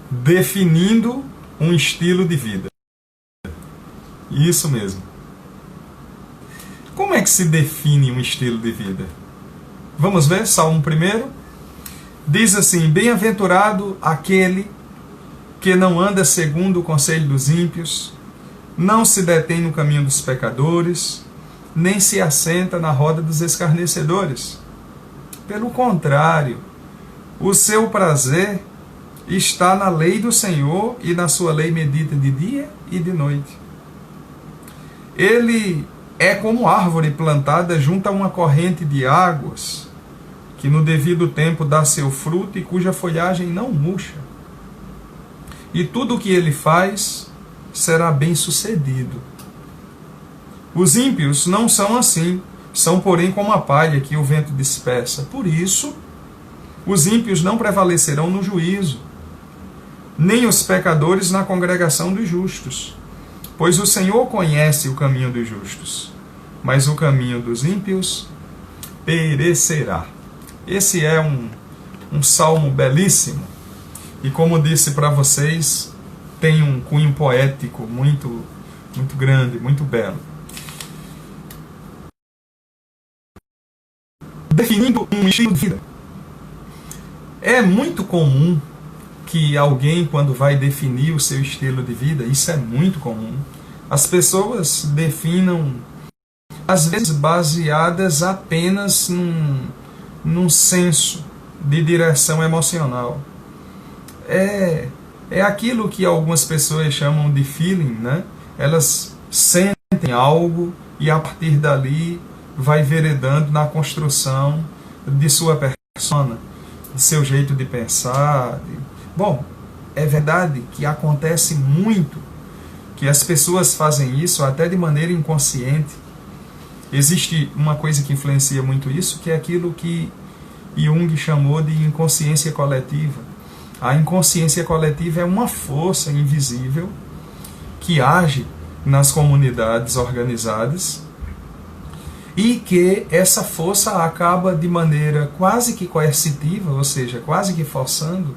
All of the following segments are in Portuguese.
definindo um estilo de vida. Isso mesmo. Como é que se define um estilo de vida? Vamos ver, Salmo 1. Diz assim: bem-aventurado aquele que não anda segundo o conselho dos ímpios, não se detém no caminho dos pecadores, nem se assenta na roda dos escarnecedores. Pelo contrário, o seu prazer está na lei do Senhor, e na sua lei medita de dia e de noite. Ele é como árvore plantada junto a uma corrente de águas, que no devido tempo dá seu fruto e cuja folhagem não murcha. E tudo o que ele faz será bem sucedido. Os ímpios não são assim, são porém como a palha que o vento dispersa. Por isso, os ímpios não prevalecerão no juízo, nem os pecadores na congregação dos justos. Pois o Senhor conhece o caminho dos justos, mas o caminho dos ímpios perecerá. Esse é um salmo belíssimo, e como disse para vocês, tem um cunho poético muito grande, muito belo. Definindo um estilo de vida. É muito comum que alguém, quando vai definir o seu estilo de vida, isso é muito comum, as pessoas definam, às vezes baseadas apenas num senso de direção emocional. É aquilo que algumas pessoas chamam de feeling, né? Elas sentem algo e a partir dali vai veredando na construção de sua persona, de seu jeito de pensar. Bom, é verdade que acontece muito que as pessoas fazem isso até de maneira inconsciente. Existe uma coisa que influencia muito isso, que é aquilo que Jung chamou de inconsciência coletiva. A inconsciência coletiva é uma força invisível que age nas comunidades organizadas e que essa força acaba de maneira quase que coercitiva, ou seja, quase que forçando,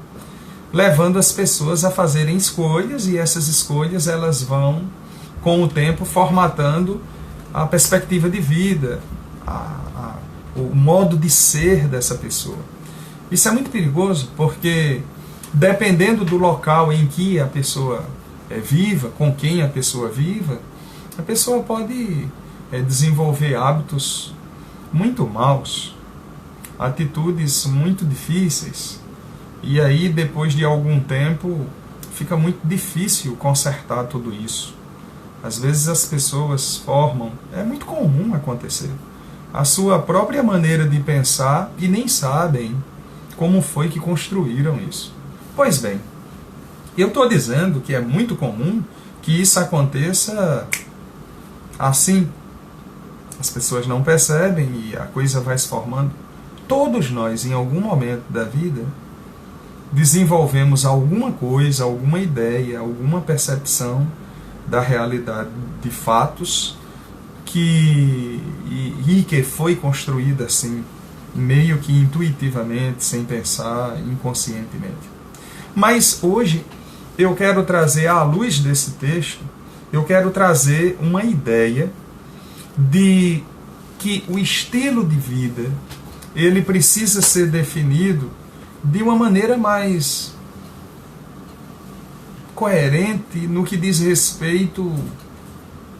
levando as pessoas a fazerem escolhas, e essas escolhas elas vão, com o tempo, formatando a perspectiva de vida, o modo de ser dessa pessoa. Isso é muito perigoso, porque dependendo do local em que a pessoa viva, com quem a pessoa viva, a pessoa pode desenvolver hábitos muito maus, atitudes muito difíceis, e aí depois de algum tempo fica muito difícil consertar tudo isso. Às vezes as pessoas formam, é muito comum acontecer, a sua própria maneira de pensar e nem sabem como foi que construíram isso. Pois bem, eu estou dizendo que é muito comum que isso aconteça assim. As pessoas não percebem e a coisa vai se formando. Todos nós, em algum momento da vida, desenvolvemos alguma coisa, alguma ideia, alguma percepção da realidade de fatos que foi construída assim, meio que intuitivamente, sem pensar, inconscientemente. Mas hoje eu quero trazer, à luz desse texto, eu quero trazer uma ideia de que o estilo de vida ele precisa ser definido de uma maneira mais coerente no que diz respeito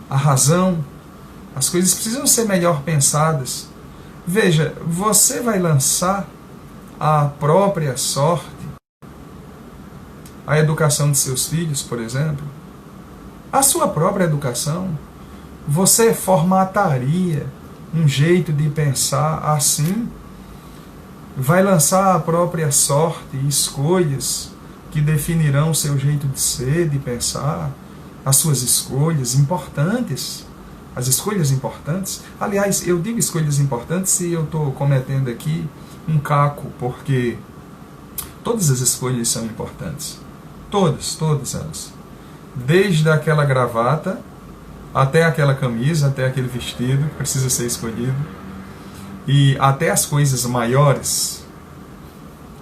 à razão. As coisas precisam ser melhor pensadas. Veja, você vai lançar a própria sorte, a educação de seus filhos, por exemplo, a sua própria educação. Você formataria um jeito de pensar assim? Vai lançar a própria sorte e escolhas que definirão o seu jeito de ser, de pensar, as suas escolhas importantes, as escolhas importantes. Aliás, eu digo escolhas importantes e eu estou cometendo aqui um caco, porque todas as escolhas são importantes. Todas elas. Desde aquela gravata, até aquela camisa, até aquele vestido que precisa ser escolhido, e até as coisas maiores,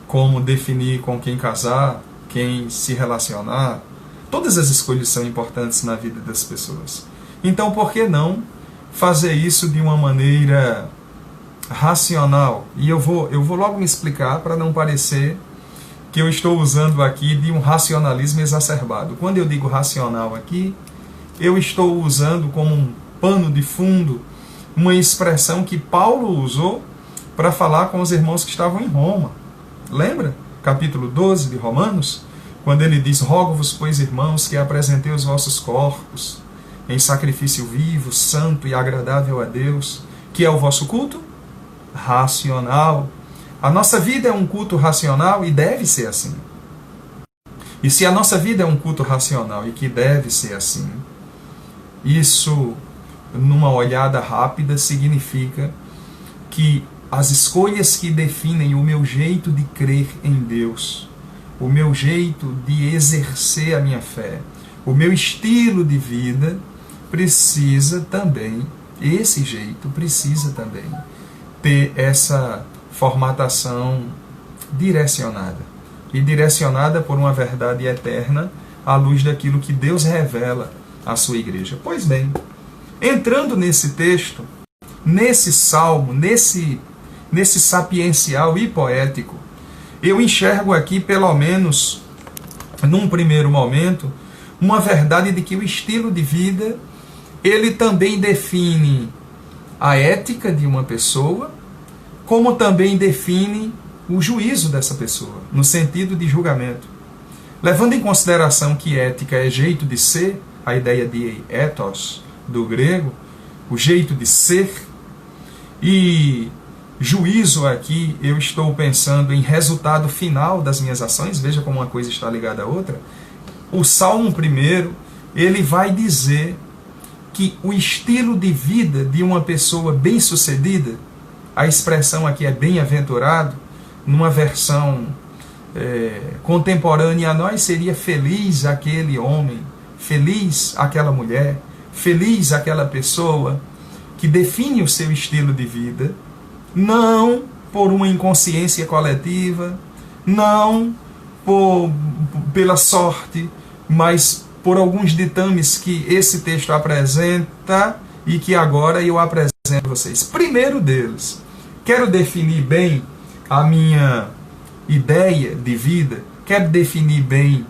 como definir com quem casar, quem se relacionar. Todas as escolhas são importantes na vida das pessoas. Então, por que não fazer isso de uma maneira racional? E eu vou logo me explicar para não parecer que eu estou usando aqui de um racionalismo exacerbado. Quando eu digo racional aqui, eu estou usando como um pano de fundo uma expressão que Paulo usou para falar com os irmãos que estavam em Roma. Lembra? Capítulo 12 de Romanos, quando ele diz: rogo-vos, pois, irmãos, que apresentei os vossos corpos em sacrifício vivo, santo e agradável a Deus, que é o vosso culto racional. A nossa vida é um culto racional e deve ser assim. E se a nossa vida é um culto racional e que deve ser assim, isso, numa olhada rápida, significa que as escolhas que definem o meu jeito de crer em Deus, o meu jeito de exercer a minha fé, o meu estilo de vida, precisa também, esse jeito precisa também ter essa formatação direcionada. E direcionada por uma verdade eterna à luz daquilo que Deus revela à sua igreja. Pois bem, entrando nesse texto, nesse salmo, nesse sapiencial e poético, eu enxergo aqui, pelo menos num primeiro momento, uma verdade de que o estilo de vida, ele também define a ética de uma pessoa, como também define o juízo dessa pessoa, no sentido de julgamento. Levando em consideração que ética é jeito de ser, a ideia de ethos, do grego, o jeito de ser, e juízo aqui, eu estou pensando em resultado final das minhas ações, veja como uma coisa está ligada à outra. O Salmo 1, ele vai dizer que o estilo de vida de uma pessoa bem-sucedida, a expressão aqui é bem-aventurado, numa versão contemporânea a nós seria feliz aquele homem, feliz aquela mulher, feliz aquela pessoa que define o seu estilo de vida, não por uma inconsciência coletiva, não pela sorte, mas por alguns ditames que esse texto apresenta e que agora eu apresento a vocês. Primeiro deles, quero definir bem a minha ideia de vida, quero definir bem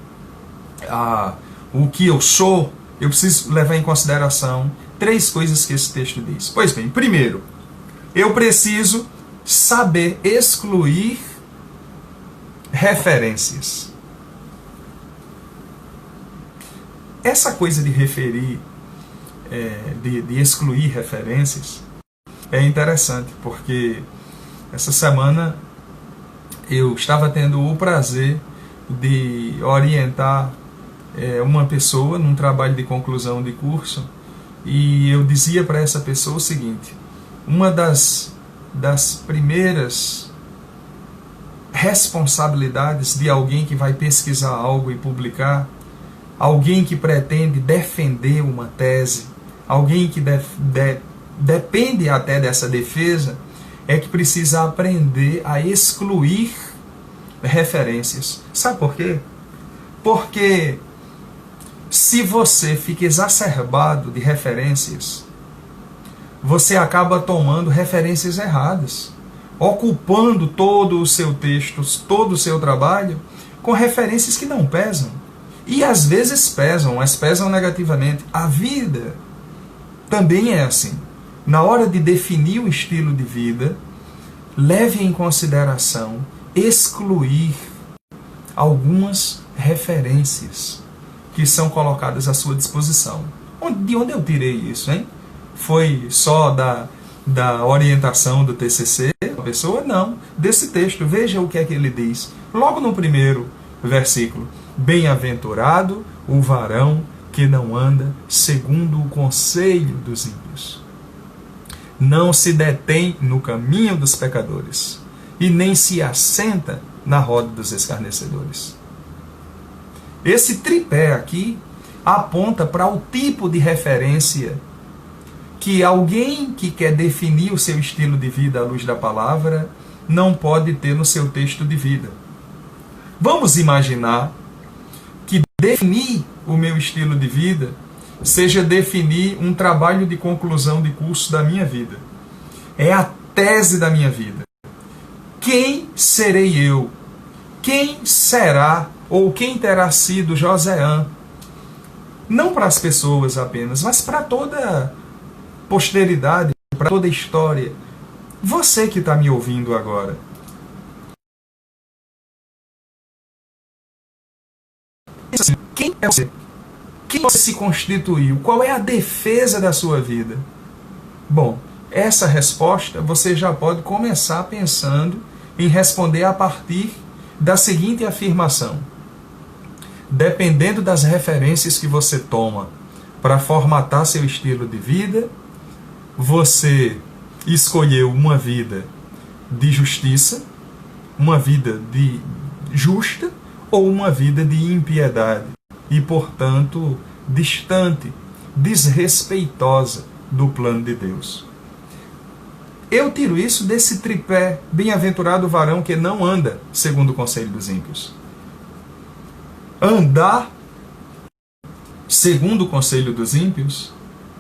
o que eu sou, eu preciso levar em consideração 3 coisas que esse texto diz. Pois bem, primeiro, eu preciso saber excluir referências. Essa coisa de referir, de excluir referências, é interessante, porque essa semana eu estava tendo o prazer de orientar uma pessoa num trabalho de conclusão de curso, e eu dizia para essa pessoa o seguinte: uma das primeiras responsabilidades de alguém que vai pesquisar algo e publicar, alguém que pretende defender uma tese, alguém que depende até dessa defesa, é que precisa aprender a excluir referências. Sabe por quê? Porque se você fica exacerbado de referências, você acaba tomando referências erradas, ocupando todo o seu texto, todo o seu trabalho, com referências que não pesam. E às vezes pesam, mas pesam negativamente. A vida também é assim. Na hora de definir o estilo de vida, leve em consideração excluir algumas referências que são colocadas à sua disposição. De onde eu tirei isso, hein? Foi só da orientação do TCC da pessoa? Não. Desse texto, veja o que é que ele diz. Logo no primeiro versículo: bem-aventurado o varão que não anda segundo o conselho dos ímpios, não se detém no caminho dos pecadores, e nem se assenta na roda dos escarnecedores. Esse tripé aqui aponta para o tipo de referência que alguém que quer definir o seu estilo de vida à luz da palavra não pode ter no seu texto de vida. Vamos imaginar definir o meu estilo de vida seja definir um trabalho de conclusão de curso da minha vida. É a tese da minha vida. Quem serei eu? Quem será ou quem terá sido Joséan? Não para as pessoas apenas, mas para toda posteridade, para toda a história. Você que está me ouvindo agora. Quem é você? Quem você se constituiu? Qual é a defesa da sua vida? Bom, essa resposta você já pode começar pensando em responder a partir da seguinte afirmação. Dependendo das referências que você toma para formatar seu estilo de vida, você escolheu uma vida de justiça, uma vida de justa ou uma vida de impiedade e, portanto, distante, desrespeitosa do plano de Deus. Eu tiro isso desse tripé, bem-aventurado o varão que não anda segundo o conselho dos ímpios. Andar segundo o conselho dos ímpios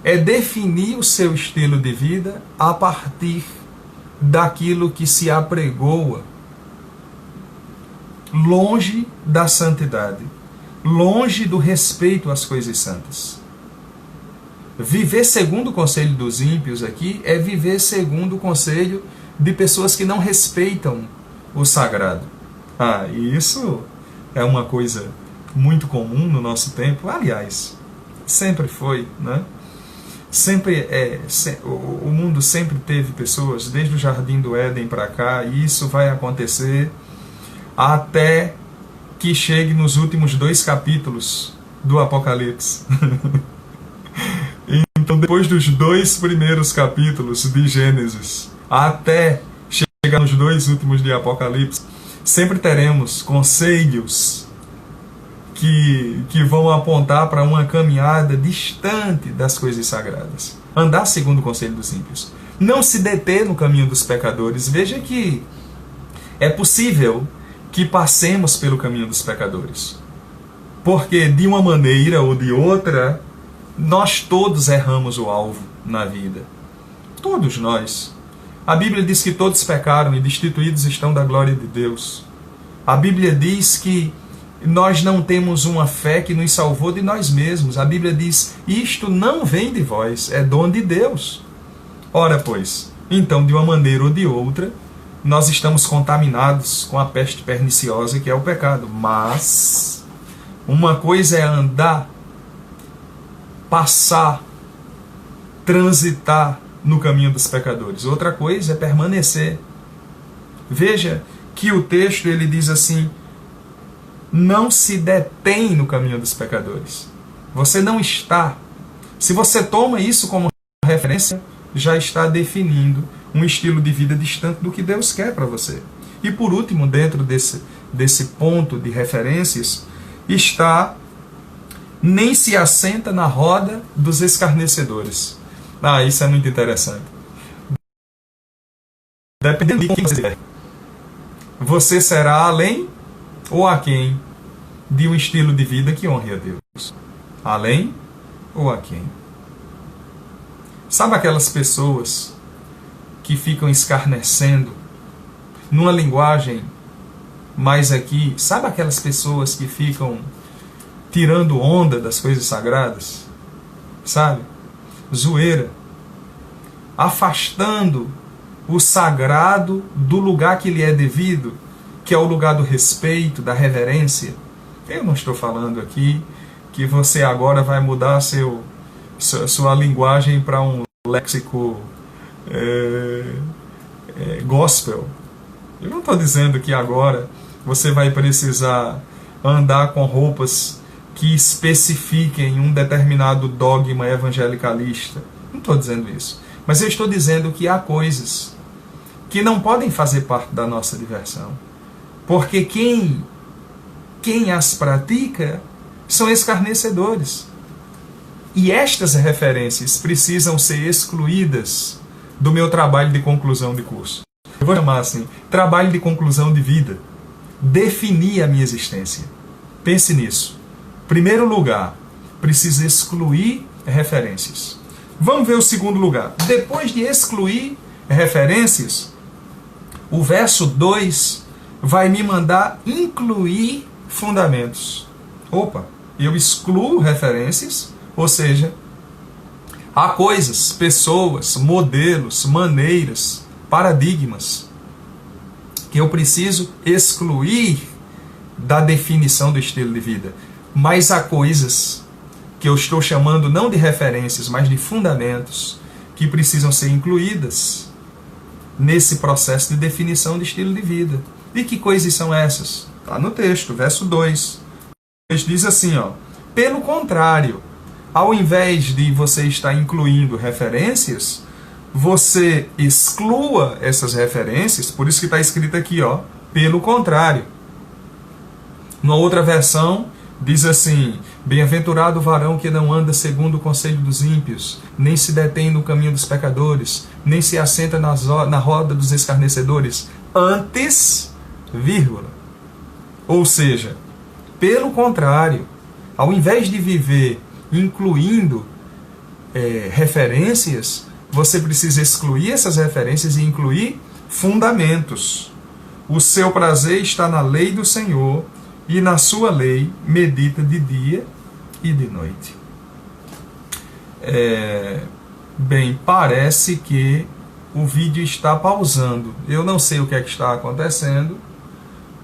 é definir o seu estilo de vida a partir daquilo que se apregoa longe da santidade, longe do respeito às coisas santas. Viver segundo o conselho dos ímpios aqui é viver segundo o conselho de pessoas que não respeitam o sagrado. E isso é uma coisa muito comum no nosso tempo. Aliás, sempre foi, né? O mundo sempre teve pessoas, desde o Jardim do Éden para cá, e isso vai acontecer até que chegue nos últimos 2 capítulos do Apocalipse. Então, depois dos 2 primeiros capítulos de Gênesis, até chegar nos 2 últimos de Apocalipse, sempre teremos conselhos que vão apontar para uma caminhada distante das coisas sagradas. Andar segundo o conselho dos ímpios. Não se deter no caminho dos pecadores. Veja que é possível que passemos pelo caminho dos pecadores. Porque, de uma maneira ou de outra, nós todos erramos o alvo na vida. Todos nós. A Bíblia diz que todos pecaram e destituídos estão da glória de Deus. A Bíblia diz que nós não temos uma fé que nos salvou de nós mesmos. A Bíblia diz, isto não vem de vós, é dom de Deus. Ora, pois, então, de uma maneira ou de outra, nós estamos contaminados com a peste perniciosa que é o pecado. Mas uma coisa é andar, passar, transitar no caminho dos pecadores. Outra coisa é permanecer. Veja que o texto ele diz assim, não se detém no caminho dos pecadores. Você não está. Se você toma isso como referência, já está definindo um estilo de vida distante do que Deus quer para você. E por último, dentro desse ponto de referências, está nem se assenta na roda dos escarnecedores. Isso é muito interessante. Dependendo de quem você é, você será além ou aquém de um estilo de vida que honre a Deus. Além ou aquém. Sabe aquelas pessoas que ficam escarnecendo numa linguagem mais aqui? Sabe aquelas pessoas que ficam tirando onda das coisas sagradas? Sabe? Zoeira. Afastando o sagrado do lugar que lhe é devido, que é o lugar do respeito, da reverência. Eu não estou falando aqui que você agora vai mudar sua linguagem para um léxico gospel. Eu não estou dizendo que agora você vai precisar andar com roupas que especifiquem um determinado dogma evangelicalista. Não estou dizendo isso. Mas eu estou dizendo que há coisas que não podem fazer parte da nossa diversão. Porque quem as pratica são escarnecedores. E estas referências precisam ser excluídas do meu trabalho de conclusão de curso. Eu vou chamar assim, trabalho de conclusão de vida. Definir a minha existência. Pense nisso. Primeiro lugar, precisa excluir referências. Vamos ver o segundo lugar. Depois de excluir referências, o verso 2 vai me mandar incluir fundamentos. Opa, eu excluo referências, ou seja, há coisas, pessoas, modelos, maneiras, paradigmas que eu preciso excluir da definição do estilo de vida. Mas há coisas que eu estou chamando não de referências, mas de fundamentos que precisam ser incluídas nesse processo de definição de estilo de vida. E que coisas são essas? Está no texto, verso 2. Ele diz assim, ó: pelo contrário, ao invés de você estar incluindo referências, você exclua essas referências, por isso que está escrito aqui, ó, pelo contrário. Numa outra versão, diz assim: bem-aventurado o varão que não anda segundo o conselho dos ímpios, nem se detém no caminho dos pecadores, nem se assenta na roda dos escarnecedores, antes, vírgula. Ou seja, pelo contrário, ao invés de viver incluindo referências, você precisa excluir essas referências e incluir fundamentos. O seu prazer está na lei do Senhor, e na sua lei medita de dia e de noite. Bem, parece que o vídeo está pausando. Eu não sei o que é que está acontecendo,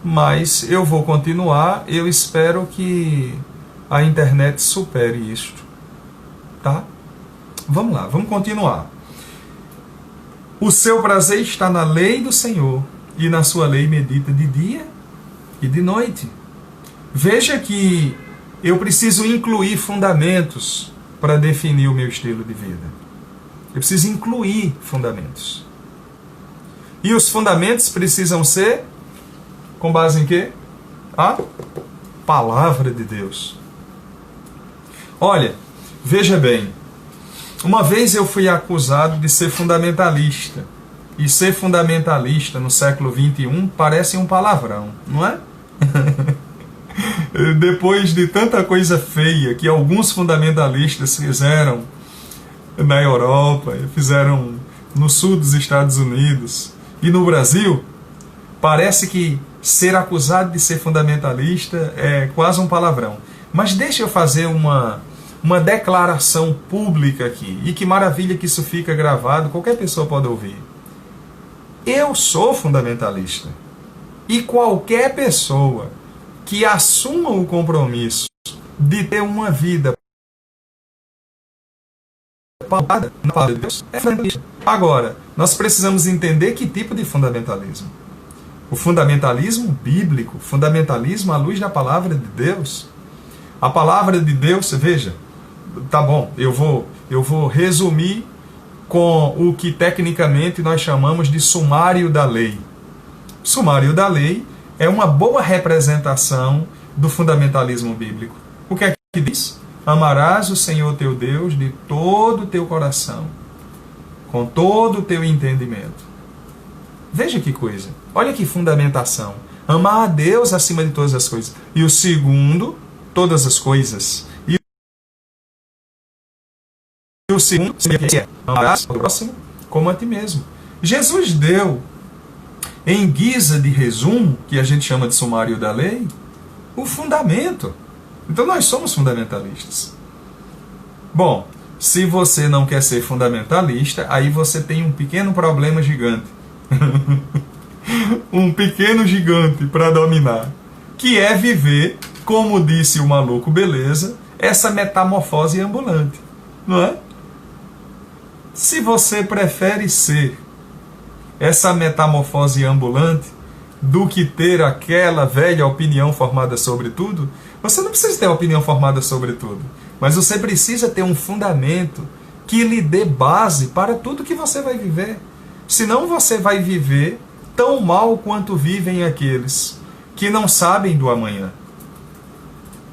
mas eu vou continuar. Eu espero que a internet supere isto. Tá? Vamos lá, vamos continuar. O seu prazer está na lei do Senhor, e na sua lei medita de dia e de noite. Veja que eu preciso incluir fundamentos para definir o meu estilo de vida. Eu preciso incluir fundamentos. E os fundamentos precisam ser com base em quê? A palavra de Deus. Olha, veja bem. Uma vez eu fui acusado de ser fundamentalista. E ser fundamentalista no século XXI parece um palavrão, não é? Depois de tanta coisa feia que alguns fundamentalistas fizeram na Europa, fizeram no sul dos Estados Unidos e no Brasil, parece que ser acusado de ser fundamentalista é quase um palavrão. Mas deixa eu fazer uma declaração pública aqui. E que maravilha que isso fica gravado, qualquer pessoa pode ouvir. Eu sou fundamentalista. E qualquer pessoa que assuma o compromisso de ter uma vida pautada na palavra de Deus é fundamentalista. Agora, nós precisamos entender que tipo de fundamentalismo. O fundamentalismo bíblico, fundamentalismo à luz da palavra de Deus. A palavra de Deus, veja, tá bom, eu vou resumir com o que tecnicamente nós chamamos de sumário da lei. Sumário da lei é uma boa representação do fundamentalismo bíblico. O que é que diz? Amarás o Senhor teu Deus de todo o teu coração, com todo o teu entendimento. Veja que coisa. Olha que fundamentação. Amar a Deus acima de todas as coisas. E o segundo, todas as coisas. E o segundo, amarás o próximo como a ti mesmo. Jesus deu, em guisa de resumo, que a gente chama de sumário da lei, o fundamento. Então nós somos fundamentalistas. Bom, se você não quer ser fundamentalista, aí você tem um pequeno problema gigante. Um pequeno gigante para dominar, que é viver, como disse o maluco beleza, essa metamorfose ambulante, não é? Se você prefere ser essa metamorfose ambulante do que ter aquela velha opinião formada sobre tudo, você não precisa ter uma opinião formada sobre tudo, mas você precisa ter um fundamento que lhe dê base para tudo que você vai viver. Senão você vai viver tão mal quanto vivem aqueles que não sabem do amanhã.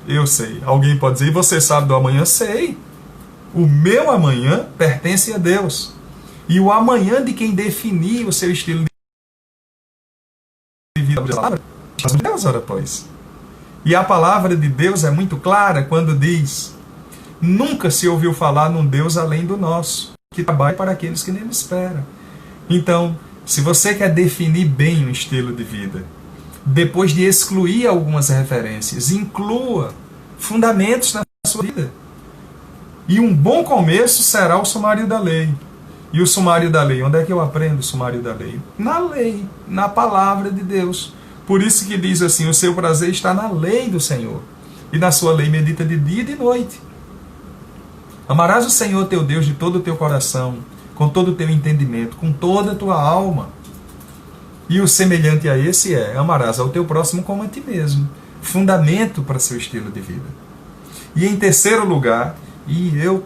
Eu sei. Alguém pode dizer, e você sabe do amanhã? Sei. O meu amanhã pertence a Deus. E o amanhã de quem definir o seu estilo de vida, Deus, ora, pois. E a palavra de Deus é muito clara quando diz: nunca se ouviu falar num Deus além do nosso, que trabalha para aqueles que nele esperam. Então, se você quer definir bem um estilo de vida, depois de excluir algumas referências, inclua fundamentos na sua vida. E um bom começo será o sumário da lei. E o sumário da lei, onde é que eu aprendo o sumário da lei? Na lei, na palavra de Deus. Por isso que diz assim: o seu prazer está na lei do Senhor, e na sua lei medita de dia e de noite. Amarás o Senhor teu Deus de todo o teu coração, com todo o teu entendimento, com toda a tua alma. E o semelhante a esse é: amarás ao teu próximo como a ti mesmo. Fundamento para seu estilo de vida. E em terceiro lugar, e eu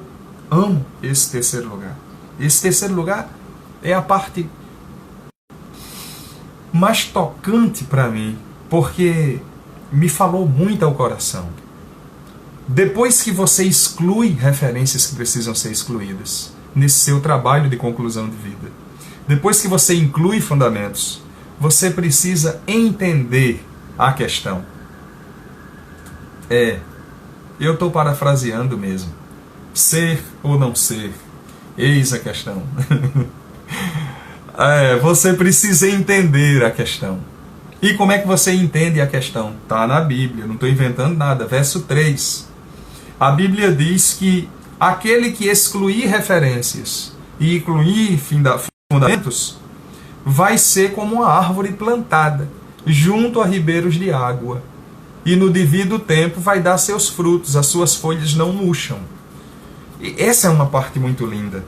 amo esse terceiro lugar, esse terceiro lugar é a parte mais tocante para mim, porque me falou muito ao coração. Depois que você exclui referências que precisam ser excluídas nesse seu trabalho de conclusão de vida, depois que você inclui fundamentos, você precisa entender a questão. Eu estou parafraseando mesmo. Ser ou não ser, eis a questão. Você precisa entender a questão. E como é que você entende a questão? Está na Bíblia, não estou inventando nada. Verso 3. A Bíblia diz que aquele que excluir referências e incluir fundamentos vai ser como uma árvore plantada junto a ribeiros de água. E no devido tempo vai dar seus frutos, as suas folhas não murcham. E essa é uma parte muito linda,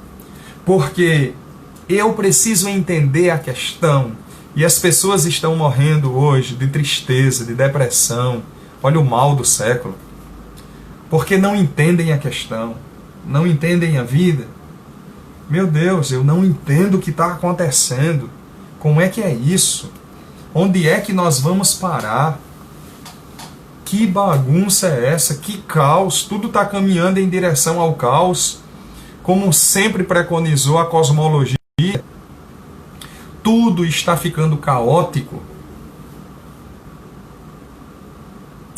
porque eu preciso entender a questão, e as pessoas estão morrendo hoje de tristeza, de depressão, olha o mal do século, porque não entendem a questão, não entendem a vida. Meu Deus, eu não entendo o que está acontecendo, como é que é isso? Onde é que nós vamos parar? Que bagunça é essa? Que caos! Tudo está caminhando em direção ao caos, como sempre preconizou a cosmologia. Tudo está ficando caótico.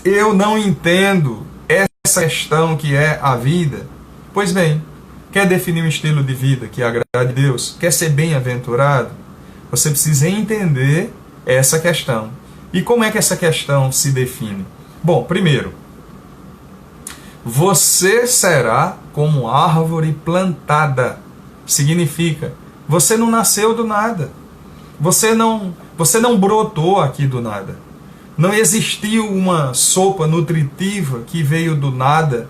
Eu não entendo essa questão que é a vida. Pois bem, quer definir um estilo de vida que agrade a Deus? Quer ser bem-aventurado? Você precisa entender essa questão. E como é que essa questão se define? Bom, primeiro, você será como árvore plantada. Significa, você não nasceu do nada. Você não brotou aqui do nada. Não existiu uma sopa nutritiva que veio do nada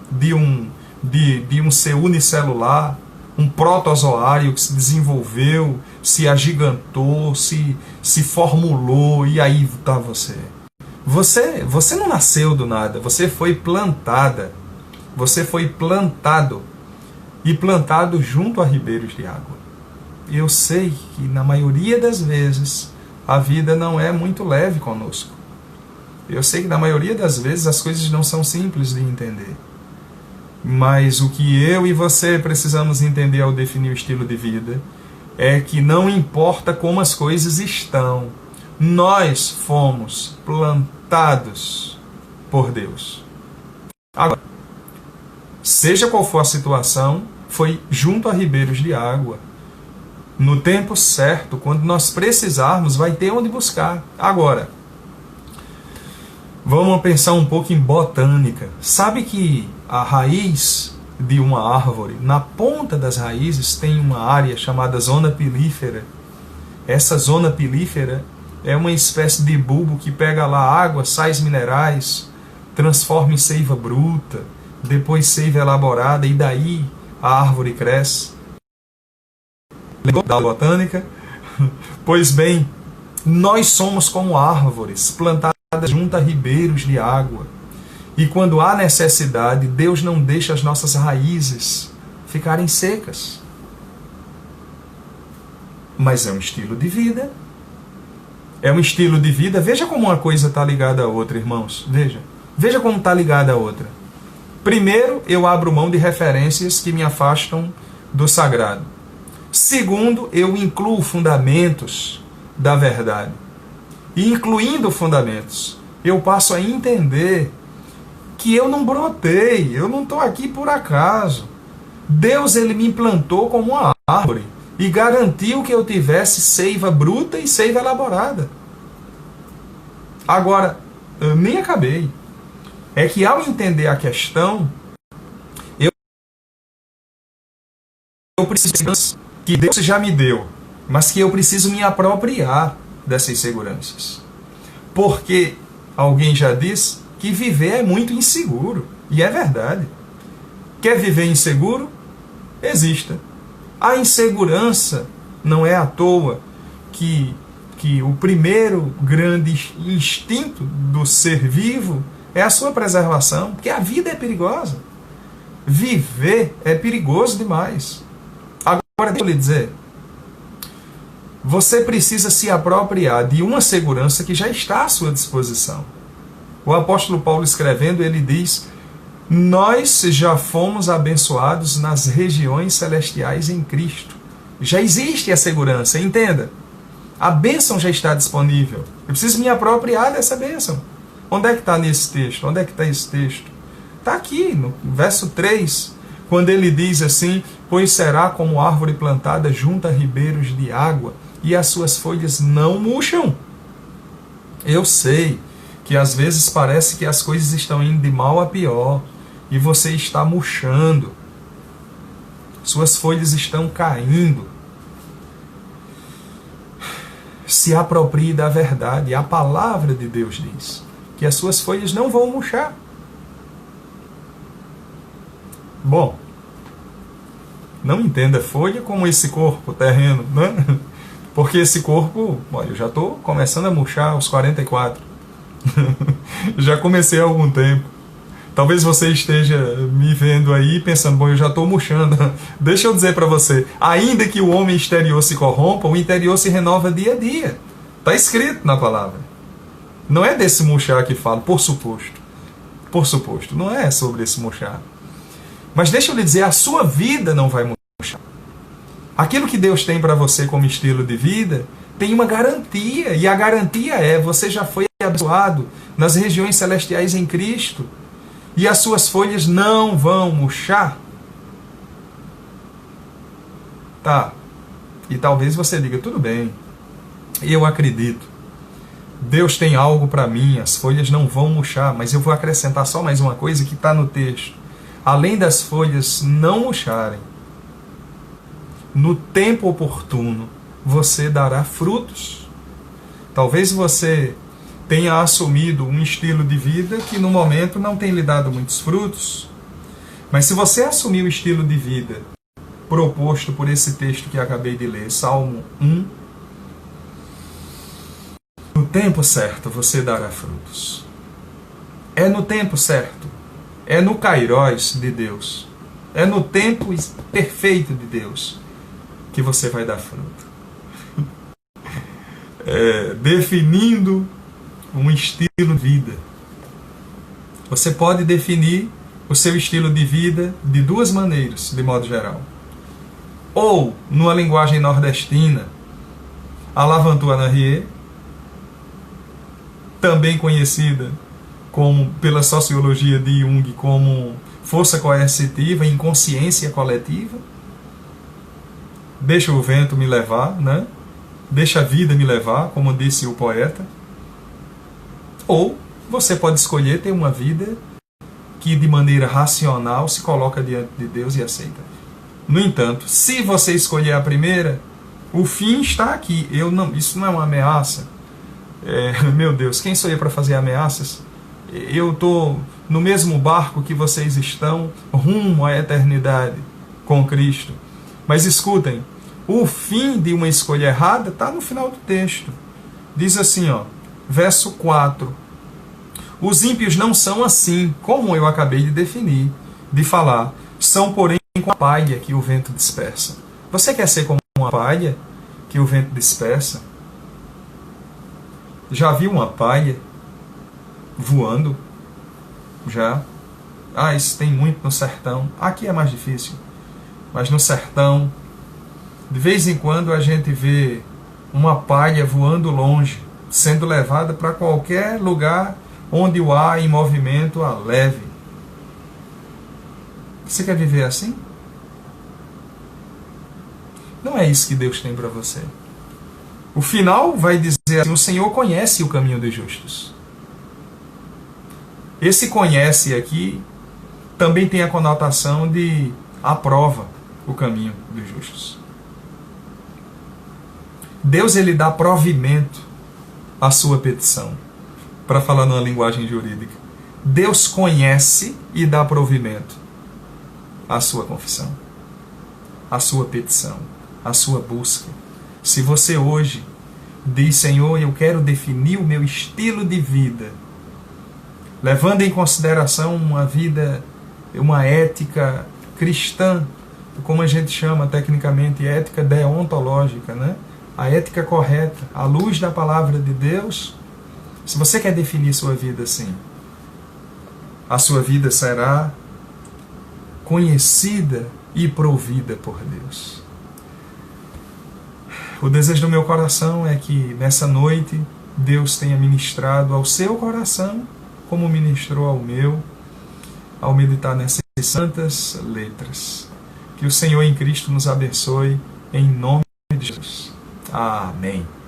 de um ser unicelular, um protozoário que se desenvolveu, se agigantou, se formulou, e aí está você. Você não nasceu do nada, você foi plantada. Você foi plantado. E plantado junto a ribeiros de água. E eu sei que na maioria das vezes a vida não é muito leve conosco. Eu sei que na maioria das vezes as coisas não são simples de entender. Mas o que eu e você precisamos entender ao definir o estilo de vida é que não importa como as coisas estão, nós fomos plantados por Deus. Agora, seja qual for a situação, foi junto a ribeiros de água. No tempo certo, quando nós precisarmos, vai ter onde buscar. Agora, vamos pensar um pouco em botânica. Sabe que a raiz de uma árvore, na ponta das raízes, tem uma área chamada zona pilífera. Essa zona pilífera é uma espécie de bulbo que pega lá água, sais minerais, transforma em seiva bruta, depois seiva elaborada, e daí a árvore cresce. Lembrou da botânica? Pois bem, nós somos como árvores plantadas junto a ribeiros de água. E quando há necessidade, Deus não deixa as nossas raízes ficarem secas. Mas é um estilo de vida. É um estilo de vida. Veja como uma coisa está ligada à outra, irmãos. Veja como está ligada à outra. Primeiro, eu abro mão de referências que me afastam do sagrado. Segundo, eu incluo fundamentos da verdade. E incluindo fundamentos, eu passo a entender que eu não brotei, eu não estou aqui por acaso. Deus, ele me implantou como uma árvore e garantiu que eu tivesse seiva bruta e seiva elaborada. Agora, eu nem acabei. É que ao entender a questão, eu preciso que Deus já me deu, mas que eu preciso me apropriar dessas seguranças. Porque alguém já disse que viver é muito inseguro. E é verdade. Quer viver inseguro? Exista. A insegurança não é à toa que o primeiro grande instinto do ser vivo é a sua preservação, porque a vida é perigosa. Viver é perigoso demais. Agora, deixa eu lhe dizer, você precisa se apropriar de uma segurança que já está à sua disposição. O apóstolo Paulo escrevendo, ele diz: nós já fomos abençoados nas regiões celestiais em Cristo. Já existe a segurança, entenda. A bênção já está disponível. Eu preciso me apropriar dessa bênção. Onde é que está nesse texto? Onde é que está esse texto? Está aqui, no verso 3, quando ele diz assim: pois será como árvore plantada junto a ribeiros de água, e as suas folhas não murcham. Eu sei que às vezes parece que as coisas estão indo de mal a pior, e você está murchando. Suas folhas estão caindo. Se aproprie da verdade. A palavra de Deus diz que as suas folhas não vão murchar. Bom, não entenda folha como esse corpo terreno, né? Porque esse corpo, olha, eu já estou começando a murchar aos 44. Já comecei há algum tempo. Talvez você esteja me vendo aí pensando: bom, eu já estou murchando. Deixa eu dizer para você, ainda que o homem exterior se corrompa, o interior se renova dia a dia. Está escrito na palavra. Não é desse murchar que falo, por suposto. Por suposto, não é sobre esse murchar. Mas deixa eu lhe dizer, a sua vida não vai murchar. Aquilo que Deus tem para você como estilo de vida tem uma garantia. E a garantia é: você já foi abençoado nas regiões celestiais em Cristo. E as suas folhas não vão murchar. Tá. E talvez você diga: tudo bem, eu acredito. Deus tem algo para mim, as folhas não vão murchar. Mas eu vou acrescentar só mais uma coisa que está no texto. Além das folhas não murcharem, no tempo oportuno, você dará frutos. Talvez você tenha assumido um estilo de vida que no momento não tem lhe dado muitos frutos. Mas se você assumir o estilo de vida proposto por esse texto que acabei de ler, Salmo 1, no tempo certo você dará frutos. É no tempo certo. É no kairós de Deus. É no tempo perfeito de Deus que você vai dar fruto. Definindo um estilo de vida. Você pode definir o seu estilo de vida de duas maneiras, de modo geral. Ou, numa linguagem nordestina, a Lavantua-Narrier, também conhecida pela sociologia de Jung como força coercitiva, inconsciência coletiva. Deixa o vento me levar, né? Deixa a vida me levar, como disse o poeta. Ou você pode escolher ter uma vida que de maneira racional se coloca diante de Deus e aceita. No entanto, se você escolher a primeira, o fim está aqui. Isso não é uma ameaça. Meu Deus, quem sou eu para fazer ameaças? Eu estou no mesmo barco que vocês estão, rumo à eternidade com Cristo. Mas escutem, o fim de uma escolha errada está no final do texto. Diz assim, verso 4. Os ímpios não são assim, como eu acabei de definir, de falar. São, porém, como a palha que o vento dispersa. Você quer ser como uma palha que o vento dispersa? Já viu uma palha voando? Já? Isso tem muito no sertão. Aqui é mais difícil. Mas no sertão, de vez em quando a gente vê uma palha voando longe, sendo levada para qualquer lugar onde o ar em movimento a leve. Você quer viver assim? Não é isso que Deus tem para você. O final vai dizer assim: o Senhor conhece o caminho dos justos. Esse conhece aqui também tem a conotação de aprova o caminho dos justos. Deus, ele dá provimento à sua petição. Para falar numa linguagem jurídica, Deus conhece e dá provimento à sua confissão, à sua petição, à sua busca. Se você hoje diz: Senhor, eu quero definir o meu estilo de vida, levando em consideração uma vida, uma ética cristã, como a gente chama tecnicamente ética deontológica, né? A ética correta, à luz da palavra de Deus. Se você quer definir sua vida assim, a sua vida será conhecida e provida por Deus. O desejo do meu coração é que nessa noite Deus tenha ministrado ao seu coração como ministrou ao meu, ao meditar nessas santas letras. Que o Senhor em Cristo nos abençoe, em nome de Jesus. Amém.